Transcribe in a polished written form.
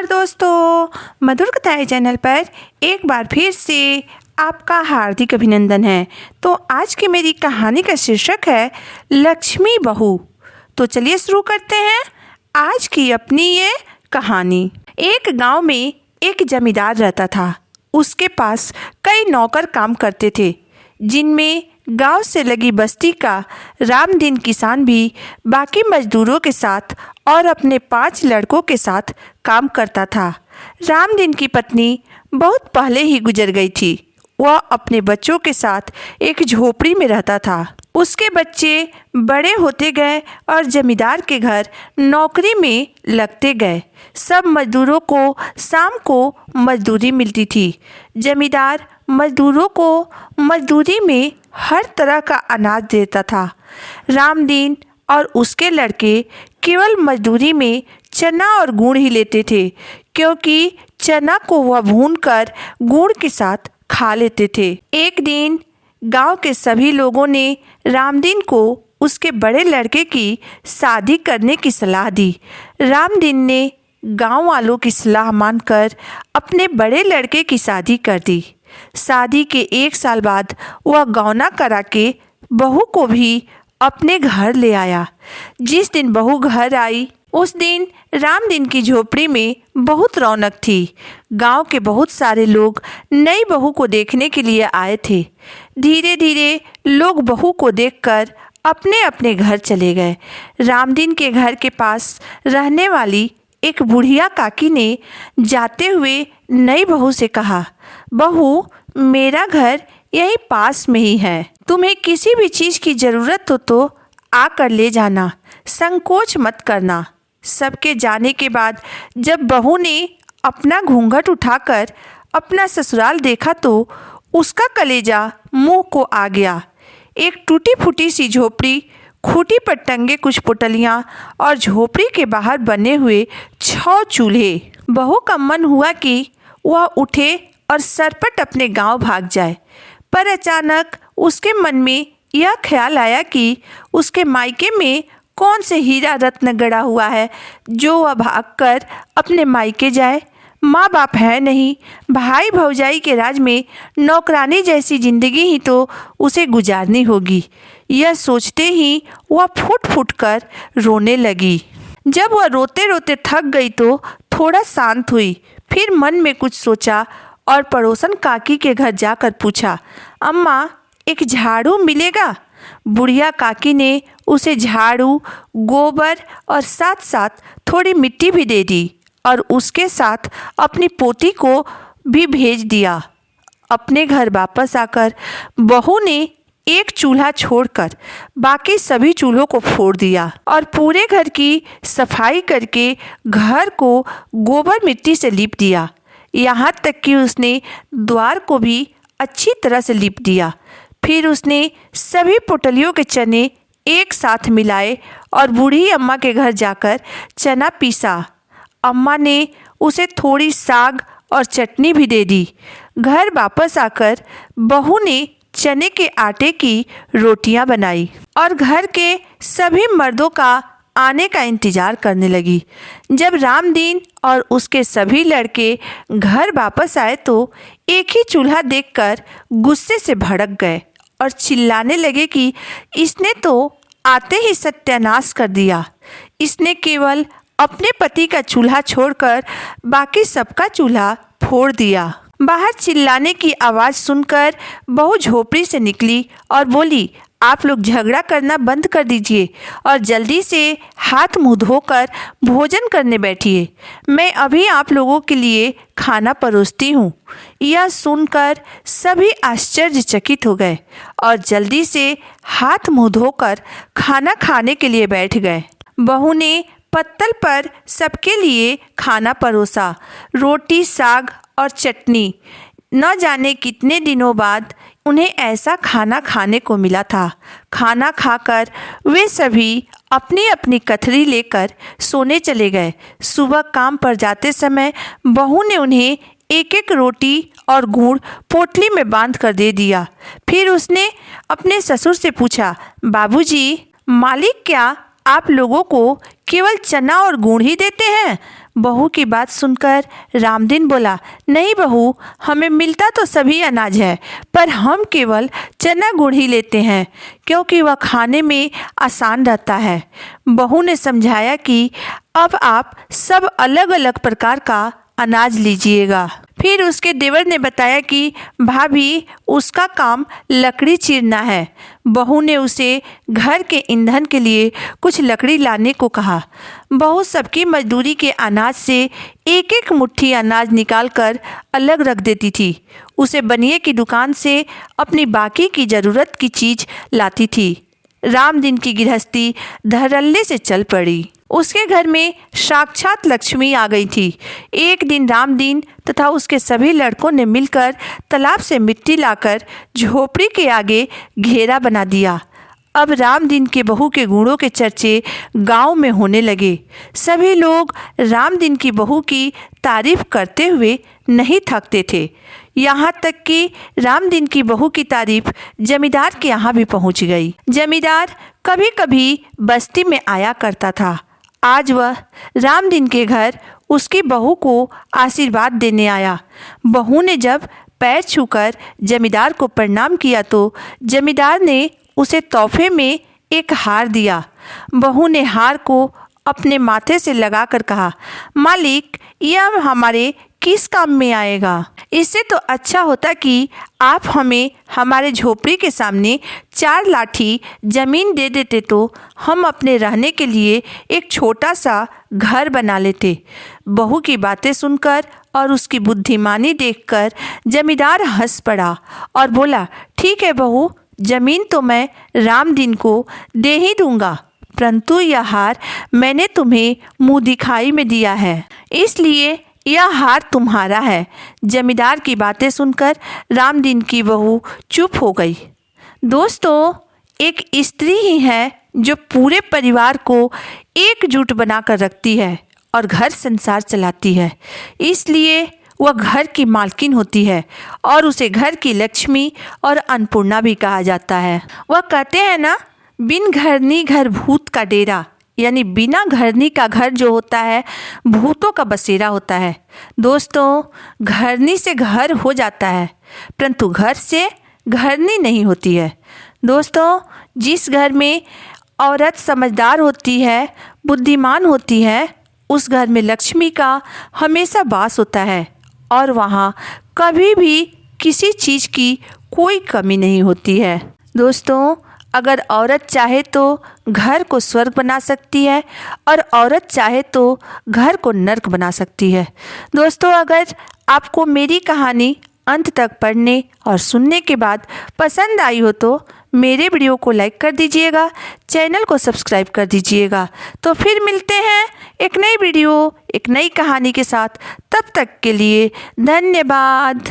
नमस्कार दोस्तों, मधुर कथाएं चैनल पर एक बार फिर से आपका हार्दिक अभिनंदन है। तो आज की मेरी कहानी का शीर्षक है लक्ष्मी बहू। तो चलिए शुरू करते हैं आज की अपनी ये कहानी। एक गांव में एक जमींदार रहता था। उसके पास कई नौकर काम करते थे, जिनमें गांव से लगी बस्ती का रामदीन किसान भी बाकी मजदूरों के साथ और अपने 5 लड़कों के साथ काम करता था। रामदीन की पत्नी बहुत पहले ही गुजर गई थी। वह अपने बच्चों के साथ एक झोपड़ी में रहता था। उसके बच्चे बड़े होते गए और जमींदार के घर नौकरी में लगते गए। सब मजदूरों को शाम को मजदूरी मिलती थी। जमींदार मजदूरों को मजदूरी में हर तरह का अनाज देता था। रामदीन और उसके लड़के केवल मजदूरी में चना और गुड़ ही लेते थे, क्योंकि चना को वह भूनकर गुड़ के साथ खा लेते थे। एक दिन गांव के सभी लोगों ने रामदीन को उसके बड़े लड़के की शादी करने की सलाह दी। रामदीन ने गांव वालों की सलाह मानकर अपने बड़े लड़के की शादी कर दी। शादी के 1 साल बाद वह गौना करा के बहू को भी अपने घर ले आया। जिस दिन बहू घर आई उस दिन रामदीन की झोपड़ी में बहुत रौनक थी। गांव के बहुत सारे लोग नई बहू को देखने के लिए आए थे। धीरे धीरे लोग बहू को देखकर अपने अपने घर चले गए। रामदीन के घर के पास रहने वाली एक बुढ़िया काकी ने जाते हुए नई बहू से कहा, बहू, मेरा घर यहीं पास में ही है। तुम्हें किसी भी चीज़ की ज़रूरत हो तो आकर ले जाना, संकोच मत करना। सबके जाने के बाद जब बहू ने अपना घूंघट उठाकर अपना ससुराल देखा तो उसका कलेजा मुंह को आ गया। एक टूटी फूटी सी झोपड़ी, खूंटी पर टंगे कुछ पुटलियाँ और झोपड़ी के बाहर बने हुए 6 चूल्हे। बहू का मन हुआ कि वह उठे और सरपट अपने गांव भाग जाए, पर अचानक उसके मन में यह ख्याल आया कि उसके मायके में कौन से हीरा रत्न गड़ा हुआ है जो वह भागकर अपने मायके जाए। माँ बाप है नहीं, भाई भौजाई के राज में नौकरानी जैसी जिंदगी ही तो उसे गुजारनी होगी। यह सोचते ही वह फूट फूट कर रोने लगी। जब वह रोते रोते थक गई तो थोड़ा शांत हुई। फिर मन में कुछ सोचा और पड़ोसन काकी के घर जाकर पूछा, अम्मा, एक झाड़ू मिलेगा? बुढ़िया काकी ने उसे झाड़ू, गोबर और साथ साथ थोड़ी मिट्टी भी दे दी और उसके साथ अपनी पोती को भी भेज दिया। अपने घर वापस आकर बहू ने एक चूल्हा छोड़कर बाकी सभी चूल्हों को फोड़ दिया और पूरे घर की सफाई करके घर को गोबर मिट्टी से लीप दिया। यहाँ तक कि उसने द्वार को भी अच्छी तरह से लीप दिया। फिर उसने सभी पुटलियों के चने एक साथ मिलाए और बूढ़ी अम्मा के घर जाकर चना पीसा। अम्मा ने उसे थोड़ी साग और चटनी भी दे दी। घर वापस आकर बहू ने चने के आटे की रोटियां बनाई और घर के सभी मर्दों का आने का इंतजार करने लगी। जब रामदीन और उसके सभी लड़के घर वापस आए तो एक ही चूल्हा देखकर गुस्से से भड़क गए और चिल्लाने लगे कि इसने तो आते ही सत्यानाश कर दिया। इसने केवल अपने पति का चूल्हा छोड़कर बाकी सबका चूल्हा फोड़ दिया। बाहर चिल्लाने की आवाज़ सुनकर बहू झोपड़ी से निकली और बोली, आप लोग झगड़ा करना बंद कर दीजिए और जल्दी से हाथ मुंह धोकर भोजन करने बैठिए। मैं अभी आप लोगों के लिए खाना परोसती हूँ। यह सुनकर सभी आश्चर्यचकित हो गए और जल्दी से हाथ मुंह धोकर खाना खाने के लिए बैठ गए। बहू ने पत्तल पर सबके लिए खाना परोसा, रोटी, साग और चटनी। न जाने कितने दिनों बाद उन्हें ऐसा खाना खाने को मिला था। खाना खाकर वे सभी अपनी अपनी कथरी लेकर सोने चले गए। सुबह काम पर जाते समय बहू ने उन्हें एक एक रोटी और गुड़ पोटली में बांध कर दे दिया। फिर उसने अपने ससुर से पूछा, बाबूजी, मालिक क्या आप लोगों को केवल चना और गुड़ ही देते हैं? बहू की बात सुनकर रामदीन बोला, नहीं बहू, हमें मिलता तो सभी अनाज है, पर हम केवल चना गुड़ ही लेते हैं क्योंकि वह खाने में आसान रहता है। बहू ने समझाया कि अब आप सब अलग अलग प्रकार का अनाज लीजिएगा। फिर उसके देवर ने बताया कि भाभी, उसका काम लकड़ी चीरना है। बहू ने उसे घर के ईंधन के लिए कुछ लकड़ी लाने को कहा। बहू सबकी मजदूरी के अनाज से एक एक मुट्ठी अनाज निकालकर अलग रख देती थी। उसे बनिए की दुकान से अपनी बाकी की ज़रूरत की चीज़ लाती थी। रामदीन की गृहस्थी धड़ल्ले से चल पड़ी। उसके घर में साक्षात लक्ष्मी आ गई थी। एक दिन रामदीन तथा उसके सभी लड़कों ने मिलकर तालाब से मिट्टी लाकर झोपड़ी के आगे घेरा बना दिया। अब रामदीन के बहू के गुणों के चर्चे गांव में होने लगे। सभी लोग रामदीन की बहू की तारीफ करते हुए नहीं थकते थे। यहाँ तक कि रामदीन की बहू की तारीफ जमींदार के यहाँ भी पहुँच गई। जमींदार कभी कभी बस्ती में आया करता था। आज वह रामदीन के घर उसकी बहू को आशीर्वाद देने आया। बहू ने जब पैर छूकर जमींदार को प्रणाम किया तो जमींदार ने उसे तोहफे में एक हार दिया। बहू ने हार को अपने माथे से लगाकर कहा, मालिक, यह हमारे किस काम में आएगा? इससे तो अच्छा होता कि आप हमें हमारे झोपड़ी के सामने 4 लाठी ज़मीन दे देते तो हम अपने रहने के लिए एक छोटा सा घर बना लेते। बहू की बातें सुनकर और उसकी बुद्धिमानी देखकर जमींदार हंस पड़ा और बोला, ठीक है बहू, ज़मीन तो मैं रामदीन को दे ही दूंगा, परंतु यह हार मैंने तुम्हें मुँह दिखाई में दिया है, इसलिए यह हार तुम्हारा है। जमींदार की बातें सुनकर रामदीन की बहू चुप हो गई। दोस्तों, एक स्त्री ही है जो पूरे परिवार को एकजुट बनाकर रखती है और घर संसार चलाती है, इसलिए वह घर की मालकिन होती है और उसे घर की लक्ष्मी और अन्नपूर्णा भी कहा जाता है। वह कहते हैं ना, बिन घरनी घर भूत का डेरा, यानी बिना घरनी का घर जो होता है भूतों का बसेरा होता है। दोस्तों, घरनी से घर हो जाता है, परंतु घर से घरनी नहीं होती है। दोस्तों, जिस घर में औरत समझदार होती है, बुद्धिमान होती है, उस घर में लक्ष्मी का हमेशा वास होता है और वहाँ कभी भी किसी चीज़ की कोई कमी नहीं होती है। दोस्तों, अगर औरत चाहे तो घर को स्वर्ग बना सकती है और औरत चाहे तो घर को नर्क बना सकती है। दोस्तों, अगर आपको मेरी कहानी अंत तक पढ़ने और सुनने के बाद पसंद आई हो तो मेरे वीडियो को लाइक कर दीजिएगा, चैनल को सब्सक्राइब कर दीजिएगा। तो फिर मिलते हैं एक नई वीडियो, एक नई कहानी के साथ। तब तक के लिए धन्यवाद।